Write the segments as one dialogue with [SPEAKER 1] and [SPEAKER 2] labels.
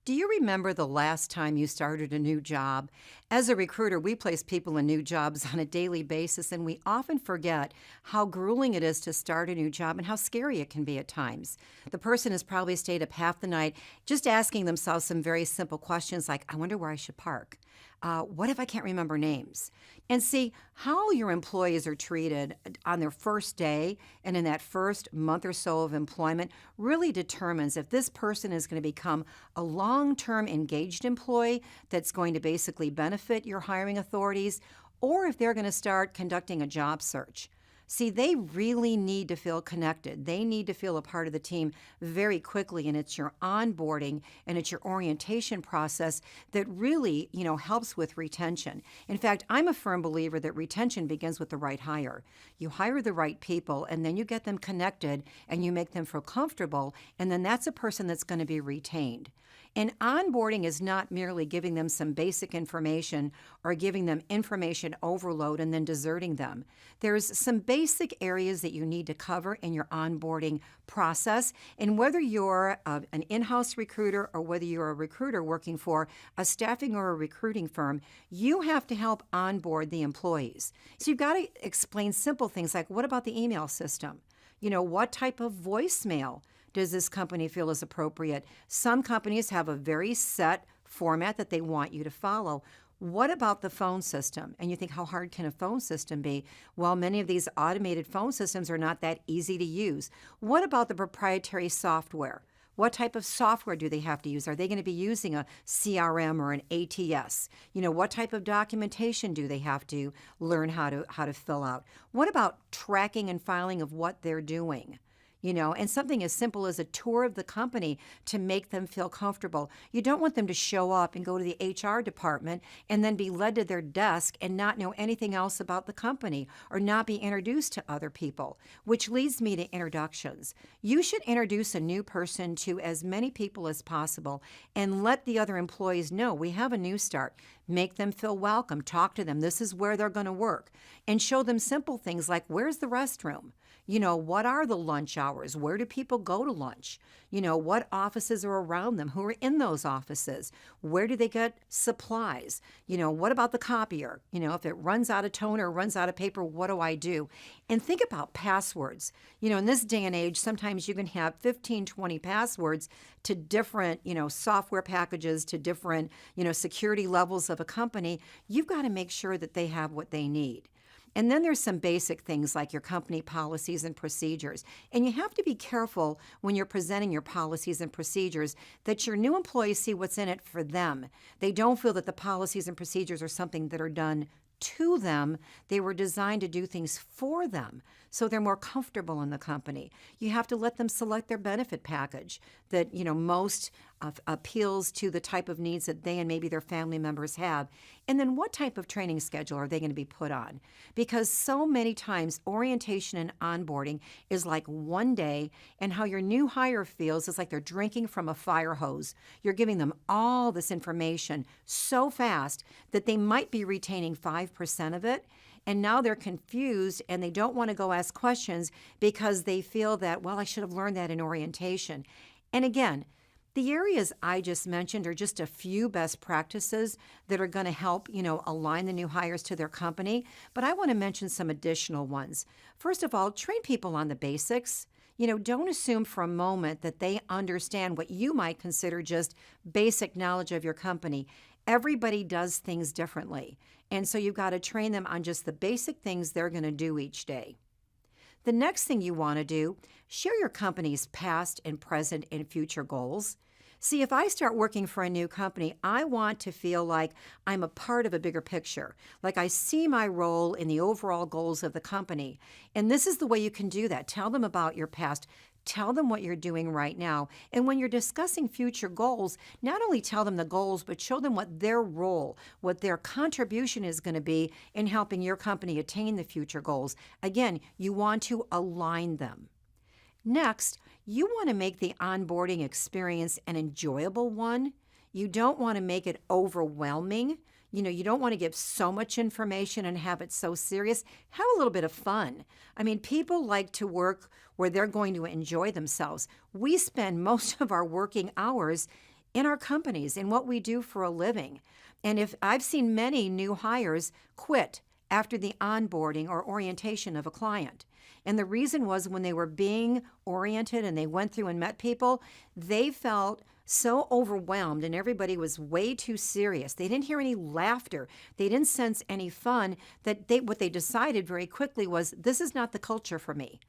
[SPEAKER 1] Do you remember the last time you started a new job? As a recruiter, we place people in new jobs on a daily basis, and we often forget how grueling it is to start a new job and how scary it can be at times. The person has probably stayed up half the night just asking themselves some very simple questions like, I wonder where I should park. What if I can't remember names? And see, how your employees are treated on their first day and in that first month or so of employment really determines if this person is going to become a long term engaged employee that's going to basically benefit your hiring authorities or if they're going to start conducting a job search. See, they really need to feel connected. They need to feel a part of the team very quickly, and it's your onboarding and it's your orientation process that really, helps with retention. In fact, I'm a firm believer that retention begins with the right hire. You hire the right people, and then you get them connected and you make them feel comfortable, and then that's a person that's going to be retained. And onboarding is not merely giving them some basic information or giving them information overload and then deserting them. There's some basic areas that you need to cover in your onboarding process. And whether you're an in-house recruiter or whether you're a recruiter working for a staffing or a recruiting firm, you have to help onboard the employees. So you've got to explain simple things like, what about the email system? What type of voicemail does this company feel is appropriate? Some companies have a very set format that they want you to follow. What about the phone system? And you think, how hard can a phone system be? Well, many of these automated phone systems are not that easy to use. What about the proprietary software? What type of software do they have to use? Are they going to be using a CRM or an ATS? What type of documentation do they have to learn how to fill out? What about tracking and filing of what they're doing? And something as simple as a tour of the company to make them feel comfortable. You don't want them to show up and go to the HR department and then be led to their desk and not know anything else about the company or not be introduced to other people, which leads me to introductions. You should introduce a new person to as many people as possible and let the other employees know we have a new start. Make them feel welcome. Talk to them. This is where they're going to work. And show them simple things like, where's the restroom? What are the lunch hours? Where do people go to lunch? What offices are around them? Who are in those offices? Where do they get supplies? What about the copier? If it runs out of toner or runs out of paper, what do I do? And think about passwords. In this day and age, sometimes you can have 15, 20 passwords to different, software packages, to different, security levels of a company. You've got to make sure that they have what they need. And then there's some basic things like your company policies and procedures. And you have to be careful when you're presenting your policies and procedures that your new employees see what's in it for them. They don't feel that the policies and procedures are something that are done to them. They were designed to do things for them, so they're more comfortable in the company. You have to let them select their benefit package that, most appeals to the type of needs that they and maybe their family members have. And then what type of training schedule are they going to be put on? Because so many times orientation and onboarding is like one day, and how your new hire feels is like they're drinking from a fire hose. You're giving them all this information so fast that they might be retaining 5% of it. And now they're confused and they don't want to go ask questions because they feel that, well, I should have learned that in orientation. And again, the areas I just mentioned are just a few best practices that are going to help, align the new hires to their company. But I want to mention some additional ones. First of all, train people on the basics. Don't assume for a moment that they understand what you might consider just basic knowledge of your company. Everybody does things differently. And so you've got to train them on just the basic things they're going to do each day. The next thing you want to do, share your company's past and present and future goals. See, if I start working for a new company, I want to feel like I'm a part of a bigger picture, like I see my role in the overall goals of the company. And this is the way you can do that. Tell them about your past. Tell them what you're doing right now. And when you're discussing future goals, not only tell them the goals, but show them what their role, what their contribution is going to be in helping your company attain the future goals. Again, you want to align them. Next, you want to make the onboarding experience an enjoyable one. You don't want to make it overwhelming. You don't want to give so much information and have it so serious. Have a little bit of fun. I mean, people like to work where they're going to enjoy themselves. We spend most of our working hours in our companies, in what we do for a living. And if I've seen many new hires quit after the onboarding or orientation of a client. And the reason was when they were being oriented and they went through and met people, they felt so overwhelmed and everybody was way too serious. They didn't hear any laughter. They didn't sense any fun that what they decided very quickly was this is not the culture for me.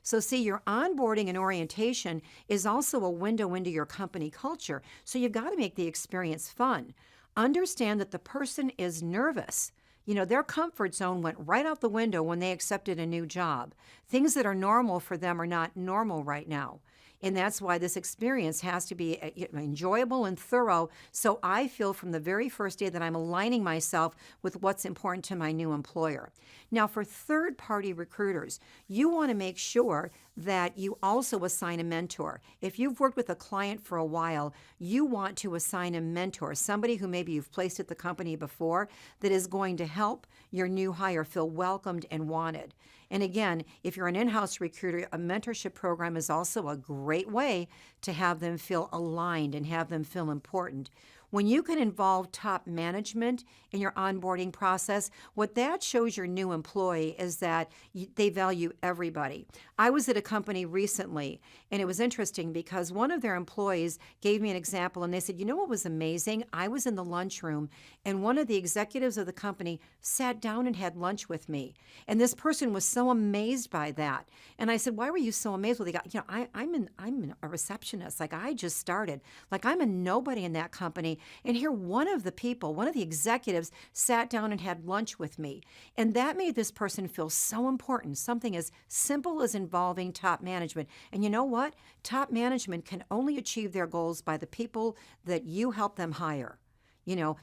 [SPEAKER 1] So see, your onboarding and orientation is also a window into your company culture. So you've got to make the experience fun. Understand that the person is nervous. Their comfort zone went right out the window when they accepted a new job. Things that are normal for them are not normal right now. And that's why this experience has to be enjoyable and thorough. So I feel from the very first day that I'm aligning myself with what's important to my new employer. Now, for third-party recruiters, you want to make sure that you also assign a mentor. If you've worked with a client for a while, you want to assign a mentor, somebody who maybe you've placed at the company before that is going to help your new hire feel welcomed and wanted. And again, if you're an in-house recruiter, a mentorship program is also a great way to have them feel aligned and have them feel important. When you can involve top management in your onboarding process, what that shows your new employee is that they value everybody. I was at a company recently, and it was interesting because one of their employees gave me an example, and they said, you know what was amazing? I was in the lunchroom, and one of the executives of the company sat down and had lunch with me. And this person was so amazed by that. And I said, why were you so amazed? Well, they got, I'm a receptionist. Like, I just started. Like, I'm a nobody in that company. And here one of the executives sat down and had lunch with me. And that made this person feel so important, something as simple as involving top management. And you know what? Top management can only achieve their goals by the people that you help them hire.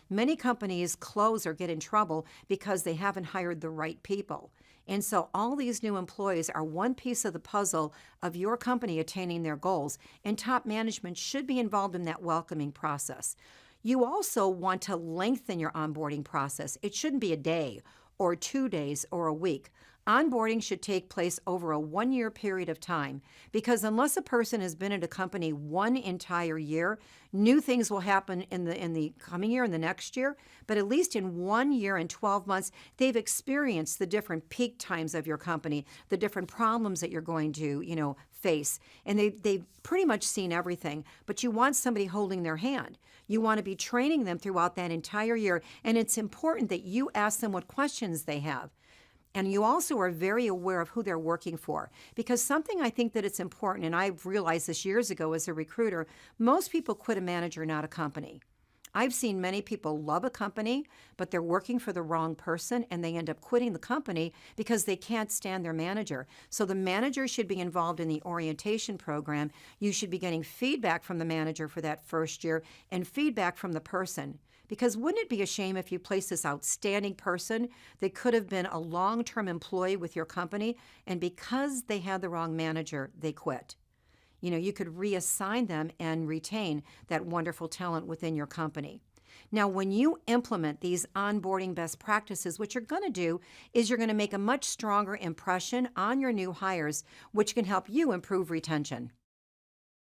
[SPEAKER 1] Many companies close or get in trouble because they haven't hired the right people. And so all these new employees are one piece of the puzzle of your company attaining their goals, and top management should be involved in that welcoming process. You also want to lengthen your onboarding process. It shouldn't be a day or 2 days or a week. Onboarding should take place over a 1-year period of time because unless a person has been at a company one entire year, new things will happen in the coming year and the next year. But at least in 1 year and 12 months, they've experienced the different peak times of your company, the different problems that you're going to, face. And they've pretty much seen everything. But you want somebody holding their hand. You want to be training them throughout that entire year. And it's important that you ask them what questions they have. And you also are very aware of who they're working for. Because something I think that it's important, and I've realized this years ago as a recruiter, most people quit a manager, not a company. I've seen many people love a company, but they're working for the wrong person, and they end up quitting the company because they can't stand their manager. So the manager should be involved in the orientation program. You should be getting feedback from the manager for that first year and feedback from the person. Because wouldn't it be a shame if you placed this outstanding person that could have been a long-term employee with your company, and because they had the wrong manager, they quit? You could reassign them and retain that wonderful talent within your company. Now, when you implement these onboarding best practices, what you're going to do is you're going to make a much stronger impression on your new hires, which can help you improve retention.